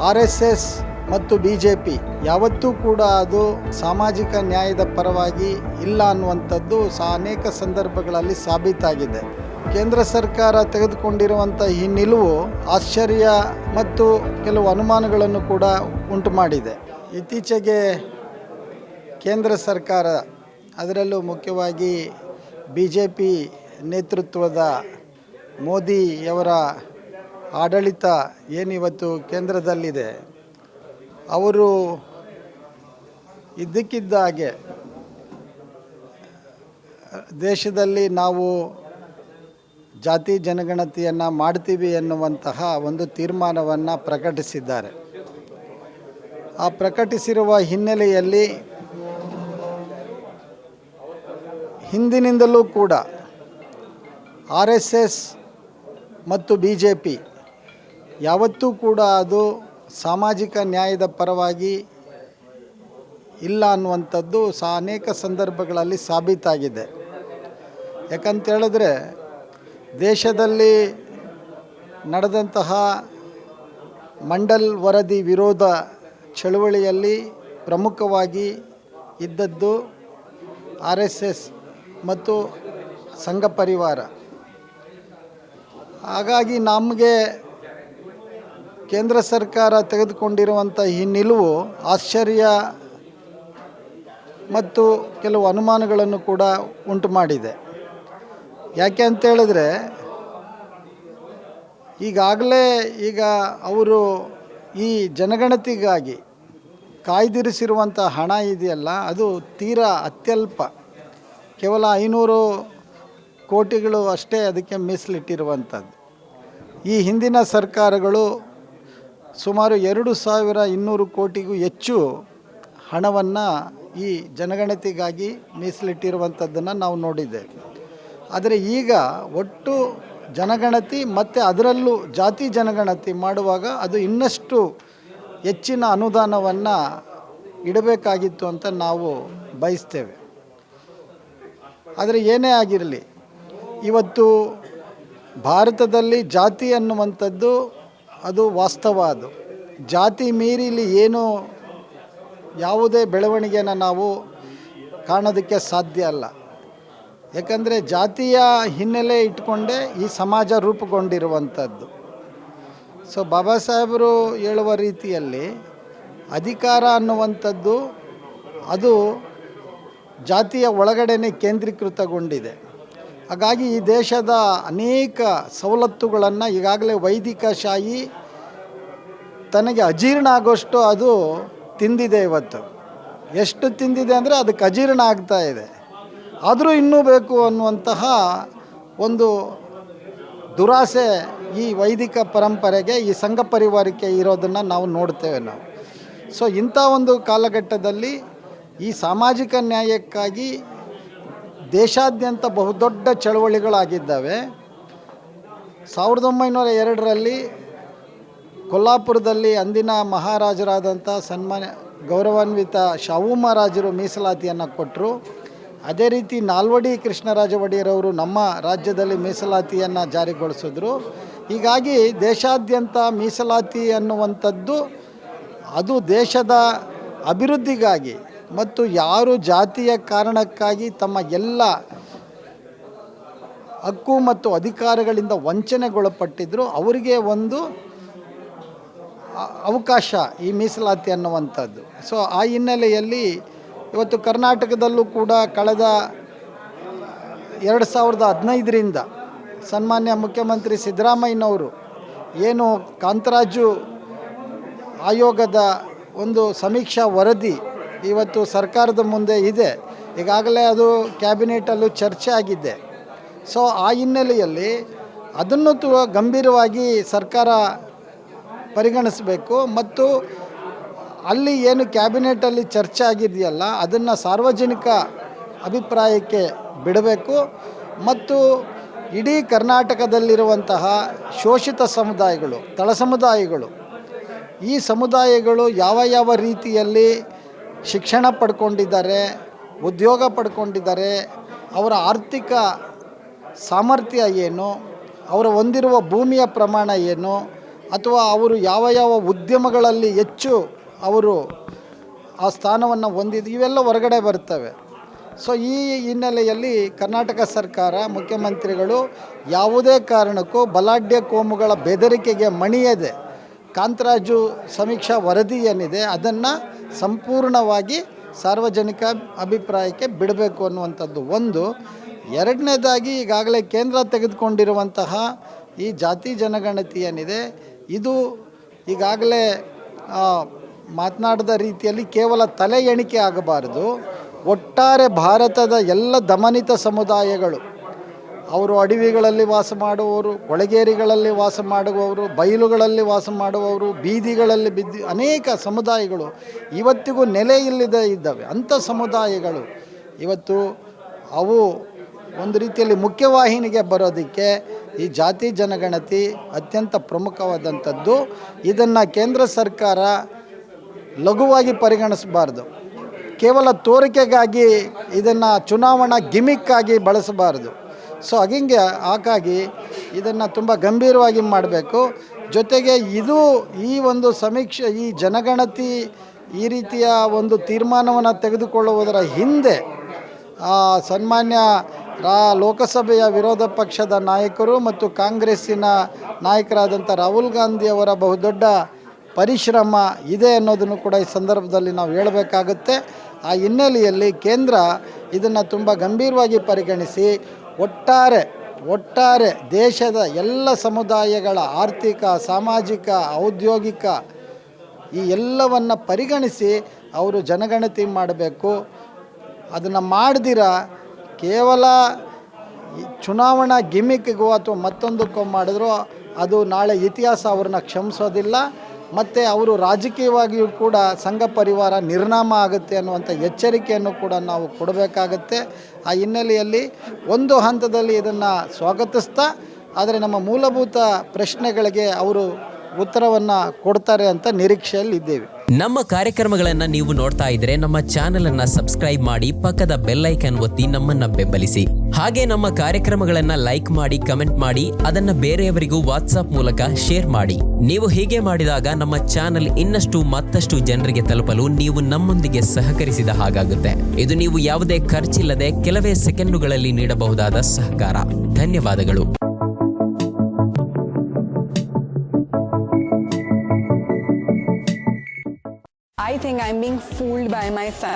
RSS ಮತ್ತು BJP ಯಾವತ್ತೂ ಕೂಡ ಅದು ಸಾಮಾಜಿಕ ನ್ಯಾಯದ ಪರವಾಗಿ ಇಲ್ಲ ಅನ್ನುವಂಥದ್ದು ಅನೇಕ ಸಂದರ್ಭಗಳಲ್ಲಿ ಸಾಬೀತಾಗಿದೆ. ಕೇಂದ್ರ ಸರ್ಕಾರ ತೆಗೆದುಕೊಂಡಿರುವಂಥ ಈ ನಿಲುವು ಆಶ್ಚರ್ಯ ಮತ್ತು ಕೆಲವು ಅನುಮಾನಗಳನ್ನು ಕೂಡ ಉಂಟು ಮಾಡಿದೆ. ಇತ್ತೀಚೆಗೆ ಕೇಂದ್ರ ಸರ್ಕಾರ, ಅದರಲ್ಲೂ ಮುಖ್ಯವಾಗಿ BJP ನೇತೃತ್ವದ ಮೋದಿಯವರ ಆಡಳಿತ ಏನಿವತ್ತು ಕೇಂದ್ರದಲ್ಲಿದೆ, ಅವರು ಇದ್ದಕ್ಕಿದ್ದ ಹಾಗೆ ದೇಶದಲ್ಲಿ ನಾವು ಜಾತಿ ಜನಗಣತಿಯನ್ನು ಮಾಡ್ತೀವಿ ಎನ್ನುವಂತಹ ಒಂದು ತೀರ್ಮಾನವನ್ನು ಪ್ರಕಟಿಸಿದ್ದಾರೆ. ಆ ಪ್ರಕಟಿಸಿರುವ ಹಿನ್ನೆಲೆಯಲ್ಲಿ ಹಿಂದಿನಿಂದಲೂ ಕೂಡ RSS ಮತ್ತು BJP ಯಾವತ್ತೂ ಕೂಡ ಅದು ಸಾಮಾಜಿಕ ನ್ಯಾಯದ ಪರವಾಗಿ ಇಲ್ಲ ಅನ್ನುವಂಥದ್ದು ಅನೇಕ ಸಂದರ್ಭಗಳಲ್ಲಿ ಸಾಬೀತಾಗಿದೆ. ಯಾಕಂತೇಳಿದ್ರೆ ದೇಶದಲ್ಲಿ ನಡೆದಂತಹ ಮಂಡಲ್ ವರದಿ ವಿರೋಧ ಚಳುವಳಿಯಲ್ಲಿ ಪ್ರಮುಖವಾಗಿ ಇದ್ದದ್ದು RSS ಮತ್ತು ಸಂಘ ಪರಿವಾರ. ಹಾಗಾಗಿ ನಮಗೆ ಕೇಂದ್ರ ಸರ್ಕಾರ ತೆಗೆದುಕೊಂಡಿರುವಂಥ ಈ ನಿಲುವು ಆಶ್ಚರ್ಯ ಮತ್ತು ಕೆಲವು ಅನುಮಾನಗಳನ್ನು ಕೂಡ ಉಂಟು ಮಾಡಿದೆ. ಯಾಕೆ ಅಂತೇಳಿದ್ರೆ ಈಗಾಗಲೇ ಅವರು ಈ ಜನಗಣತಿಗಾಗಿ ಕಾಯ್ದಿರಿಸಿರುವಂಥ ಹಣ ಇದೆಯಲ್ಲ, ಅದು ತೀರಾ ಅತ್ಯಲ್ಪ, ಕೇವಲ 500 ಕೋಟಿಗಳು ಅಷ್ಟೇ ಅದಕ್ಕೆ ಮೀಸಲಿಟ್ಟಿರುವಂಥದ್ದು. ಈ ಹಿಂದಿನ ಸರ್ಕಾರಗಳು ಸುಮಾರು 2200 ಕೋಟಿಗೂ ಹೆಚ್ಚು ಹಣವನ್ನು ಈ ಜನಗಣತಿಗಾಗಿ ಮೀಸಲಿಟ್ಟಿರುವಂಥದ್ದನ್ನು ನಾವು ನೋಡಿದ್ದೇವೆ. ಆದರೆ ಈಗ ಒಟ್ಟು ಜನಗಣತಿ ಮತ್ತು ಅದರಲ್ಲೂ ಜಾತಿ ಜನಗಣತಿ ಮಾಡುವಾಗ ಅದು ಇನ್ನಷ್ಟು ಹೆಚ್ಚಿನ ಅನುದಾನವನ್ನು ಇಡಬೇಕಾಗಿತ್ತು ಅಂತ ನಾವು ಬಯಸ್ತೇವೆ. ಆದರೆ ಏನೇ ಆಗಿರಲಿ, ಇವತ್ತು ಭಾರತದಲ್ಲಿ ಜಾತಿ ಅನ್ನುವಂಥದ್ದು ಅದು ವಾಸ್ತವ. ಅದು ಜಾತಿ ಮೀರಿಲಿ ಏನು ಯಾವುದೇ ಬೆಳವಣಿಗೆಯನ್ನು ನಾವು ಕಾಣೋದಕ್ಕೆ ಸಾಧ್ಯ ಅಲ್ಲ. ಯಾಕಂದರೆ ಜಾತಿಯ ಹಿನ್ನೆಲೆ ಇಟ್ಕೊಂಡೇ ಈ ಸಮಾಜ ರೂಪುಗೊಂಡಿರುವಂಥದ್ದು. ಸೊ ಬಾಬಾ ಸಾಹೇಬರು ಹೇಳುವ ರೀತಿಯಲ್ಲಿ ಅಧಿಕಾರ ಅನ್ನುವಂಥದ್ದು ಅದು ಜಾತಿಯ ಒಳಗಡೆನೇ ಕೇಂದ್ರೀಕೃತಗೊಂಡಿದೆ. ಹಾಗಾಗಿ ಈ ದೇಶದ ಅನೇಕ ಸವಲತ್ತುಗಳನ್ನು ಈಗಾಗಲೇ ವೈದಿಕಶಾಹಿ ತನಗೆ ಅಜೀರ್ಣ ಆಗೋಷ್ಟು ಅದು ತಿಂದಿದೆ. ಇವತ್ತು ಎಷ್ಟು ತಿಂದಿದೆ ಅಂದರೆ ಅದಕ್ಕೆ ಅಜೀರ್ಣ ಆಗ್ತಾ ಇದೆ. ಆದರೂ ಇನ್ನೂ ಬೇಕು ಅನ್ನುವಂತಹ ಒಂದು ದುರಾಸೆ ಈ ವೈದಿಕ ಪರಂಪರೆಗೆ, ಈ ಸಂಘ ಪರಿವಾರಕ್ಕೆ ಇರೋದನ್ನು ನಾವು ನೋಡ್ತೇವೆ ನಾವು. ಸೊ ಇಂಥ ಒಂದು ಕಾಲಘಟ್ಟದಲ್ಲಿ ಈ ಸಾಮಾಜಿಕ ನ್ಯಾಯಕ್ಕಾಗಿ ದೇಶಾದ್ಯಂತ ಬಹುದೊಡ್ಡ ಚಳವಳಿಗಳಾಗಿದ್ದಾವೆ. 1902ರಲ್ಲಿ ಕೊಲ್ಲಾಪುರದಲ್ಲಿ ಅಂದಿನ ಮಹಾರಾಜರಾದಂಥ ಸನ್ಮಾನ್ಯ ಗೌರವಾನ್ವಿತ ಶಾಹು ಮಹಾರಾಜರು ಮೀಸಲಾತಿಯನ್ನು ಕೊಟ್ಟರು. ಅದೇ ರೀತಿ ನಾಲ್ವಡಿ ಕೃಷ್ಣರಾಜ ಒಡೆಯರವರು ನಮ್ಮ ರಾಜ್ಯದಲ್ಲಿ ಮೀಸಲಾತಿಯನ್ನು ಜಾರಿಗೊಳಿಸಿದ್ರು. ಹೀಗಾಗಿ ದೇಶಾದ್ಯಂತ ಮೀಸಲಾತಿ ಅನ್ನುವಂಥದ್ದು ಅದು ದೇಶದ ಅಭಿವೃದ್ಧಿಗಾಗಿ ಮತ್ತು ಯಾರು ಜಾತಿಯ ಕಾರಣಕ್ಕಾಗಿ ತಮ್ಮ ಎಲ್ಲ ಹಕ್ಕು ಮತ್ತು ಅಧಿಕಾರಗಳಿಂದ ವಂಚನೆಗೊಳಪಟ್ಟಿದ್ರು ಅವರಿಗೆ ಒಂದು ಅವಕಾಶ ಈ ಮೀಸಲಾತಿ ಅನ್ನುವಂಥದ್ದು. ಸೊ ಆ ಹಿನ್ನೆಲೆಯಲ್ಲಿ ಇವತ್ತು ಕರ್ನಾಟಕದಲ್ಲೂ ಕೂಡ ಕಳೆದ 2015ರಿಂದ ಸನ್ಮಾನ್ಯ ಮುಖ್ಯಮಂತ್ರಿ ಸಿದ್ದರಾಮಯ್ಯನವರು ಏನು ಕಾಂತರಾಜು ಆಯೋಗದ ಒಂದು ಸಮೀಕ್ಷಾ ವರದಿ ಇವತ್ತು ಸರ್ಕಾರದ ಮುಂದೆ ಇದೆ. ಈಗಾಗಲೇ ಅದು ಕ್ಯಾಬಿನೆಟಲ್ಲೂ ಚರ್ಚೆ ಆಗಿದೆ. ಸೊ ಆ ಹಿನ್ನೆಲೆಯಲ್ಲಿ ಅದನ್ನು ಗಂಭೀರವಾಗಿ ಸರ್ಕಾರ ಪರಿಗಣಿಸಬೇಕು ಮತ್ತು ಅಲ್ಲಿ ಏನು ಕ್ಯಾಬಿನೆಟಲ್ಲಿ ಚರ್ಚೆ ಆಗಿದೆಯಲ್ಲ ಅದನ್ನು ಸಾರ್ವಜನಿಕ ಅಭಿಪ್ರಾಯಕ್ಕೆ ಬಿಡಬೇಕು ಮತ್ತು ಇಡೀ ಕರ್ನಾಟಕದಲ್ಲಿರುವಂತಹ ಶೋಷಿತ ಸಮುದಾಯಗಳು, ತಳ ಸಮುದಾಯಗಳು, ಈ ಸಮುದಾಯಗಳು ಯಾವ ರೀತಿಯಲ್ಲಿ ಶಿಕ್ಷಣ ಪಡ್ಕೊಂಡಿದ್ದಾರೆ, ಉದ್ಯೋಗ ಪಡ್ಕೊಂಡಿದ್ದಾರೆ, ಅವರ ಆರ್ಥಿಕ ಸಾಮರ್ಥ್ಯ ಏನು, ಅವರ ಹೊಂದಿರುವ ಭೂಮಿಯ ಪ್ರಮಾಣ ಏನು, ಅಥವಾ ಅವರು ಯಾವ ಯಾವ ಉದ್ಯಮಗಳಲ್ಲಿ ಹೆಚ್ಚು ಅವರು ಆ ಸ್ಥಾನವನ್ನು ಹೊಂದಿದ್ದು ಇವೆಲ್ಲ ಹೊರಗಡೆ ಬರ್ತವೆ. ಸೊ ಈ ಹಿನ್ನೆಲೆಯಲ್ಲಿ ಕರ್ನಾಟಕ ಸರ್ಕಾರ, ಮುಖ್ಯಮಂತ್ರಿಗಳು ಯಾವುದೇ ಕಾರಣಕ್ಕೂ ಬಲಾಢ್ಯ ಕೋಮುಗಳ ಬೆದರಿಕೆಗೆ ಮಣಿಯದೆ ಕಾಂತರಾಜು ಸಮೀಕ್ಷಾ ವರದಿ ಏನಿದೆ ಅದನ್ನು ಸಂಪೂರ್ಣವಾಗಿ ಸಾರ್ವಜನಿಕ ಅಭಿಪ್ರಾಯಕ್ಕೆ ಬಿಡಬೇಕು ಅನ್ನುವಂಥದ್ದು ಒಂದು. ಎರಡನೇದಾಗಿ ಈಗಾಗಲೇ ಕೇಂದ್ರ ತೆಗೆದುಕೊಂಡಿರುವಂತಹ ಈ ಜಾತಿ ಜನಗಣತಿ ಏನಿದೆ ಇದು ಈಗಾಗಲೇ ಮಾತನಾಡಿದ ರೀತಿಯಲ್ಲಿ ಕೇವಲ ತಲೆ ಎಣಿಕೆ ಆಗಬಾರದು. ಒಟ್ಟಾರೆ ಭಾರತದ ಎಲ್ಲ ದಮನಿತ ಸಮುದಾಯಗಳು, ಅವರು ಅಡವಿಗಳಲ್ಲಿ ವಾಸ ಮಾಡುವವರು, ಕೊಳಗೇರಿಗಳಲ್ಲಿ ವಾಸ ಮಾಡುವವರು, ಬಯಲುಗಳಲ್ಲಿ ವಾಸ ಮಾಡುವವರು, ಬೀದಿಗಳಲ್ಲಿ ಅನೇಕ ಸಮುದಾಯಗಳು ಇವತ್ತಿಗೂ ನೆಲೆ ಇಲ್ಲದೆ ಇದ್ದಾವೆ. ಅಂಥ ಸಮುದಾಯಗಳು ಇವತ್ತು ಅವು ಒಂದು ರೀತಿಯಲ್ಲಿ ಮುಖ್ಯವಾಹಿನಿಗೆ ಬರೋದಕ್ಕೆ ಈ ಜಾತಿ ಜನಗಣತಿ ಅತ್ಯಂತ ಪ್ರಮುಖವಾದಂಥದ್ದು. ಇದನ್ನು ಕೇಂದ್ರ ಸರ್ಕಾರ ಲಘುವಾಗಿ ಪರಿಗಣಿಸಬಾರ್ದು. ಕೇವಲ ತೋರಿಕೆಗಾಗಿ ಇದನ್ನು ಚುನಾವಣಾ ಗಿಮಿಕ್ಕಾಗಿ ಬಳಸಬಾರ್ದು. ಸೊ ಹಾಗಾಗಿ ಇದನ್ನು ತುಂಬ ಗಂಭೀರವಾಗಿ ಮಾಡಬೇಕು. ಜೊತೆಗೆ ಈ ಒಂದು ಸಮೀಕ್ಷೆ, ಈ ಜನಗಣತಿ ಈ ರೀತಿಯ ಒಂದು ತೀರ್ಮಾನವನ್ನು ತೆಗೆದುಕೊಳ್ಳುವುದರ ಹಿಂದೆ ಸನ್ಮಾನ್ಯ ಲೋಕಸಭೆಯ ವಿರೋಧ ಪಕ್ಷದ ನಾಯಕರು ಮತ್ತು ಕಾಂಗ್ರೆಸ್ಸಿನ ನಾಯಕರಾದಂಥ ರಾಹುಲ್ ಗಾಂಧಿಯವರ ಬಹುದೊಡ್ಡ ಪರಿಶ್ರಮ ಇದೆ ಅನ್ನೋದನ್ನು ಕೂಡ ಈ ಸಂದರ್ಭದಲ್ಲಿ ನಾವು ಹೇಳಬೇಕಾಗುತ್ತೆ. ಆ ಹಿನ್ನೆಲೆಯಲ್ಲಿ ಕೇಂದ್ರ ಇದನ್ನು ತುಂಬ ಗಂಭೀರವಾಗಿ ಪರಿಗಣಿಸಿ ಒಟ್ಟಾರೆ ದೇಶದ ಎಲ್ಲ ಸಮುದಾಯಗಳ ಆರ್ಥಿಕ, ಸಾಮಾಜಿಕ, ಔದ್ಯೋಗಿಕ ಈ ಎಲ್ಲವನ್ನು ಪರಿಗಣಿಸಿ ಅವರು ಜನಗಣತಿ ಮಾಡಬೇಕು. ಅದನ್ನು ಮಾಡದಿರ ಕೇವಲ ಚುನಾವಣಾ ಗಿಮಿಕ್ಕಿಗೋ ಅಥವಾ ಮತ್ತೊಂದಕ್ಕೋ ಮಾಡಿದ್ರು ಅದು ನಾಳೆ ಇತಿಹಾಸ ಅವ್ರನ್ನ ಕ್ಷಮಿಸೋದಿಲ್ಲ. ಮತ್ತು ಅವರು ರಾಜಕೀಯವಾಗಿಯೂ ಕೂಡ ಸಂಘ ಪರಿವಾರ ನಿರ್ನಾಮ ಆಗುತ್ತೆ ಅನ್ನುವಂಥ ಎಚ್ಚರಿಕೆಯನ್ನು ಕೂಡ ನಾವು ಕೊಡಬೇಕಾಗತ್ತೆ. ಆ ಹಿನ್ನೆಲೆಯಲ್ಲಿ ಒಂದು ಹಂತದಲ್ಲಿ ಇದನ್ನು ಸ್ವಾಗತಿಸ್ತಾ, ಆದರೆ ನಮ್ಮ ಮೂಲಭೂತ ಪ್ರಶ್ನೆಗಳಿಗೆ ಅವರು ಉತ್ತರವನ್ನು ಕೊಡ್ತಾರೆ ಅಂತ ನಿರೀಕ್ಷೆಯಲ್ಲಿ ಇದ್ದೇವೆ. ನಮ್ಮ ಕಾರ್ಯಕ್ರಮಗಳನ್ನು ನೀವು ನೋಡ್ತಾ ಇದ್ರೆ ನಮ್ಮ ಚಾನೆಲ್ ಅನ್ನ ಸಬ್ಸ್ಕ್ರೈಬ್ ಮಾಡಿ, ಪಕ್ಕದ ಬೆಲ್ ಐಕಾನ್ ಒತ್ತಿ ನಮ್ಮನ್ನ ಬೆಂಬಲಿಸಿ. ಹಾಗೆ ನಮ್ಮ ಕಾರ್ಯಕ್ರಮಗಳನ್ನ ಲೈಕ್ ಮಾಡಿ, ಕಮೆಂಟ್ ಮಾಡಿ, ಅದನ್ನ ಬೇರೆಯವರಿಗೂ ವಾಟ್ಸ್ಆಪ್ ಮೂಲಕ ಶೇರ್ ಮಾಡಿ. ನೀವು ಹೀಗೆ ಮಾಡಿದಾಗ ನಮ್ಮ ಚಾನೆಲ್ ಮತ್ತಷ್ಟು ಜನರಿಗೆ ತಲುಪಲು ನೀವು ನಮ್ಮೊಂದಿಗೆ ಸಹಕರಿಸಿದ ಹಾಗಾಗುತ್ತೆ. ಇದು ನೀವು ಯಾವುದೇ ಖರ್ಚಿಲ್ಲದೆ ಕೆಲವೇ ಸೆಕೆಂಡುಗಳಲ್ಲಿ ನೀಡಬಹುದಾದ ಸಹಕಾರ. ಧನ್ಯವಾದಗಳು. I think I'm being fooled by my family.